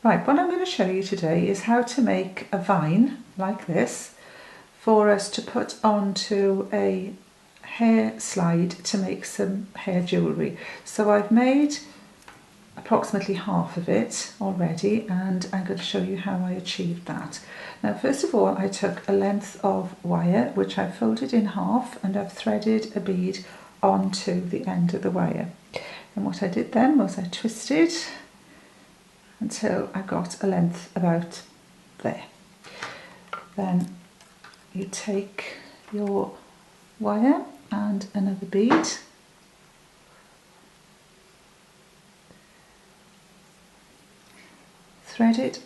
Right, what I'm going to show you today is how to make a vine like this for us to put onto a hair slide to make some hair jewellery. So I've made approximately half of it already, and I'm going to show you how I achieved that. Now, first of all, I took a length of wire which I folded in half, and I've threaded a bead onto the end of the wire. And what I did then was I twisted until I got a length about there. Then you take your wire and another bead, thread it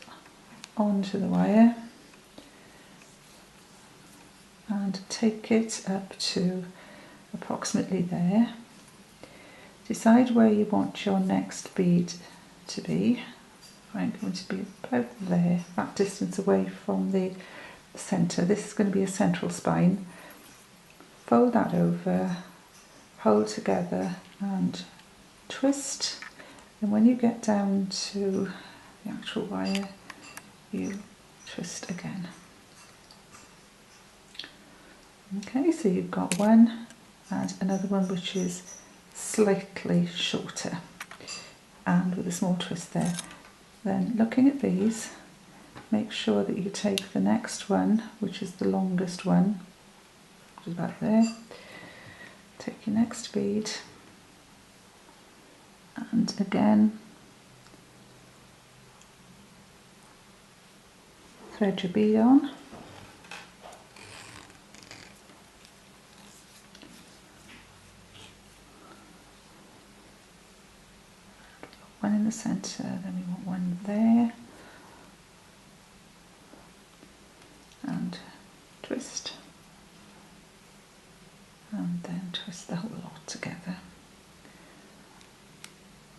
onto the wire and take it up to approximately there. Decide where you want your next bead to be. I'm going to be about there, that distance away from the centre. This is going to be a central spine. Fold that over, hold together and twist. And when you get down to the actual wire, you twist again. Okay, so you've got one and another one which is slightly shorter and with a small twist there. Then looking at these, make sure that you take the next one, which is the longest one, which is about there. Take your next bead and again thread your bead on. One in the centre, then we want one there, and twist, and then twist the whole lot together.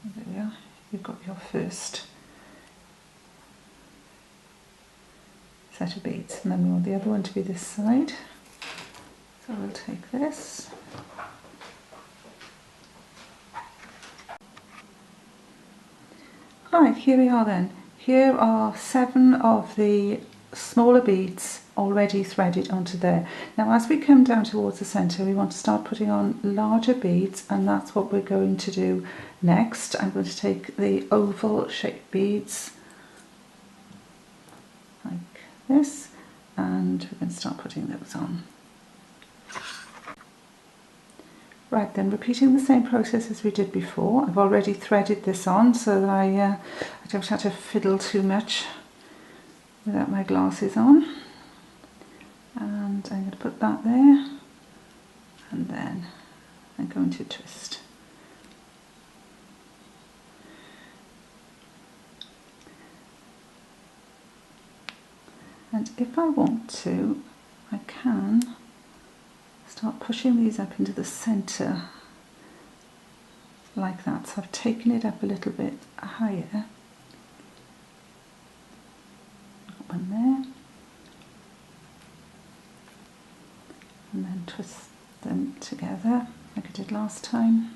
And there we are, you've got your first set of beads, and then we want the other one to be this side. So we'll take this. Right, here we are then. Here are 7 of the smaller beads already threaded onto there. Now as we come down towards the centre, we want to start putting on larger beads, and that's what we're going to do next. I'm going to take the oval shaped beads like this, and we're going to start putting those on. Right, then repeating the same process as we did before. I've already threaded this on so that I don't have to fiddle too much without my glasses on. And I'm going to put that there, and then I'm going to twist. And if I want to, I can start pushing these up into the centre like that. So I've taken it up a little bit higher. Got one there. And then twist them together like I did last time,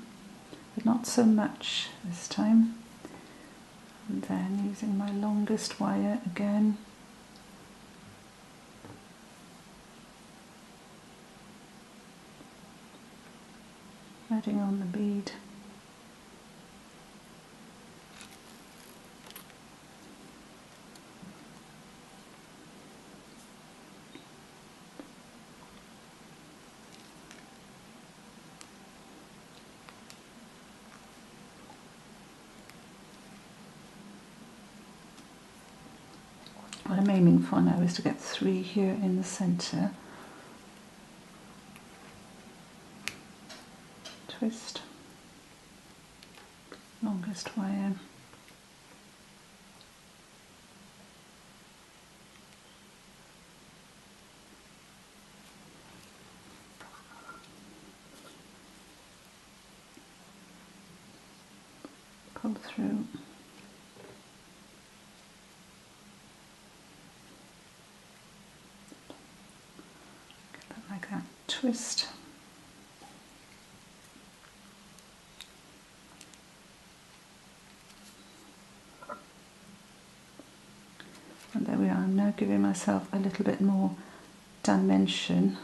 but not so much this time. And then using my longest wire again, threading on the bead. What I'm aiming for now is to get 3 here in the centre. Twist, longest wire, pull through, get that like that, twist, I'm now giving myself a little bit more dimension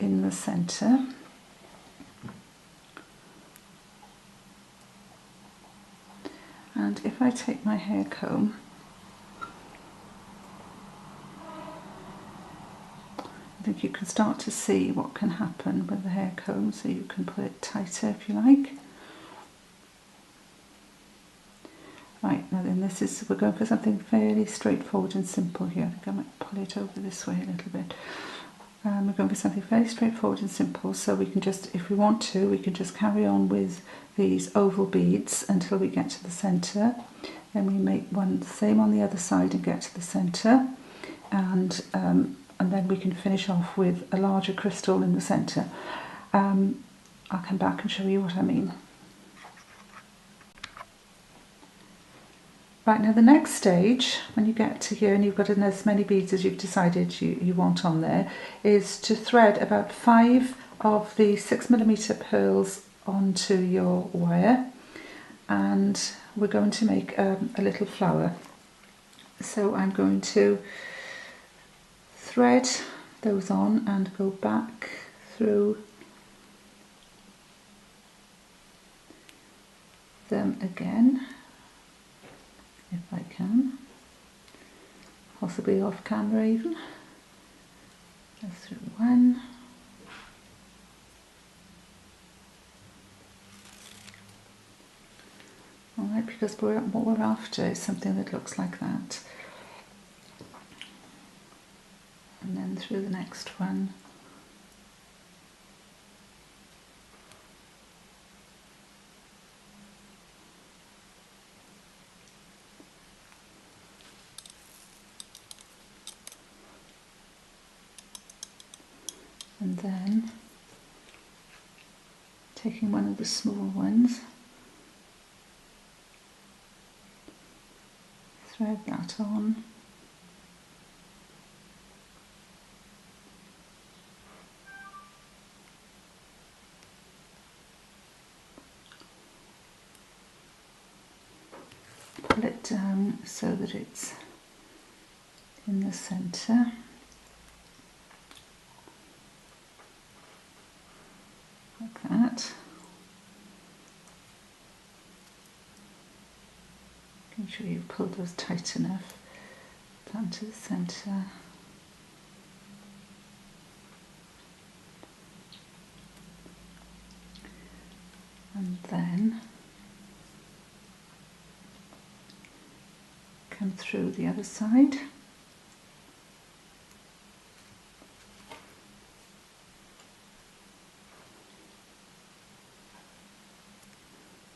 in the centre. And if I take my hair comb, I think you can start to see what can happen with the hair comb, so you can pull it tighter if you like. Right, now then we're going for something fairly straightforward and simple here. I think I might pull it over this way a little bit. We're going for something fairly straightforward and simple, so we can just, if we want to, we can just carry on with these oval beads until we get to the centre. Then we make one the same on the other side and get to the centre, and then we can finish off with a larger crystal in the centre. I'll come back and show you what I mean. Right, now the next stage, when you get to here and you've got as many beads as you've decided you want on there, is to thread about 5 of the 6mm pearls onto your wire, and we're going to make a little flower. So I'm going to thread those on and go back through them again, if I can, possibly off camera even. Go through one, alright, because what we're after is something that looks like that. And then through the next one. And then taking one of the small ones, thread that on, pull it down so that it's in the centre. Like that. Make sure you pull those tight enough down to the centre. And then come through the other side.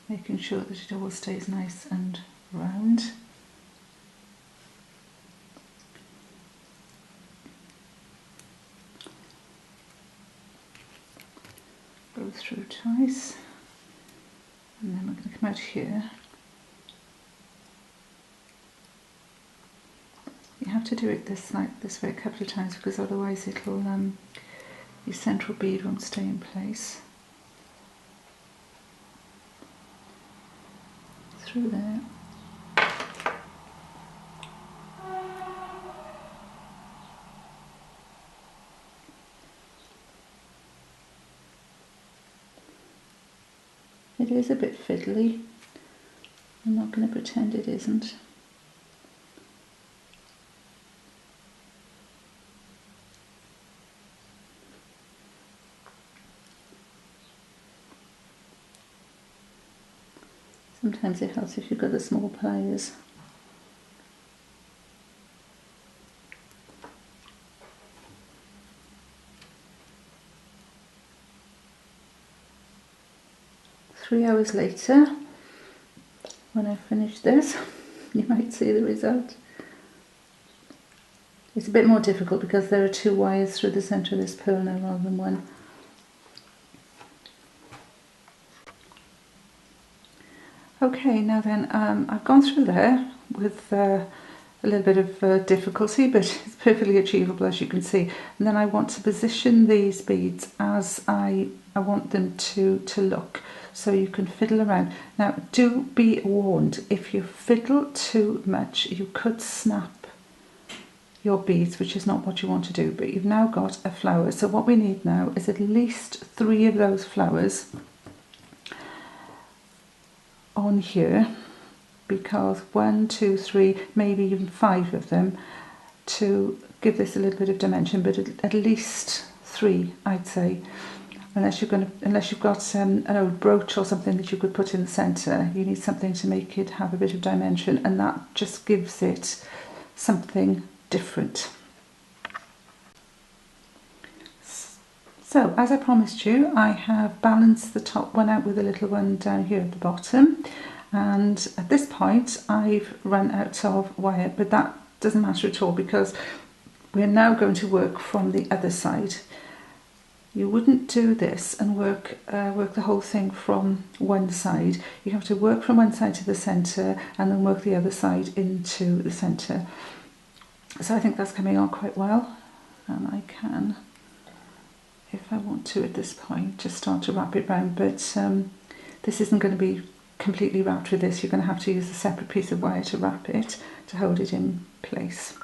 Making sure that it all stays nice and round. Go through twice, and then we're going to come out here. You have to do it this way a couple of times, because otherwise it'll your central bead won't stay in place. Through there. It is a bit fiddly. I'm not going to pretend it isn't. Sometimes it helps if you've got the small pliers. Three hours later, when I finish this, you might see the result. It's a bit more difficult because there are 2 wires through the centre of this pearl now rather than one. Okay, now then, I've gone through there with a little bit of difficulty, but it's perfectly achievable, as you can see. And then I want to position these beads as I want them to look, so you can fiddle around. Now, do be warned, if you fiddle too much, you could snap your beads, which is not what you want to do, but you've now got a flower. So what we need now is at least 3 of those flowers on here, because 1, 2, 3, maybe even 5 of them to give this a little bit of dimension, but at least 3, I'd say. Unless you've got an old brooch or something that you could put in the centre, you need something to make it have a bit of dimension, and that just gives it something different. So, as I promised you, I have balanced the top one out with a little one down here at the bottom, and at this point I've run out of wire, but that doesn't matter at all because we're now going to work from the other side. You wouldn't do this and work the whole thing from one side. You have to work from one side to the centre and then work the other side into the centre. So I think that's coming on quite well, and I can, if I want to at this point, just start to wrap it round, but this isn't going to be completely wrapped with this. You're going to have to use a separate piece of wire to wrap it, to hold it in place.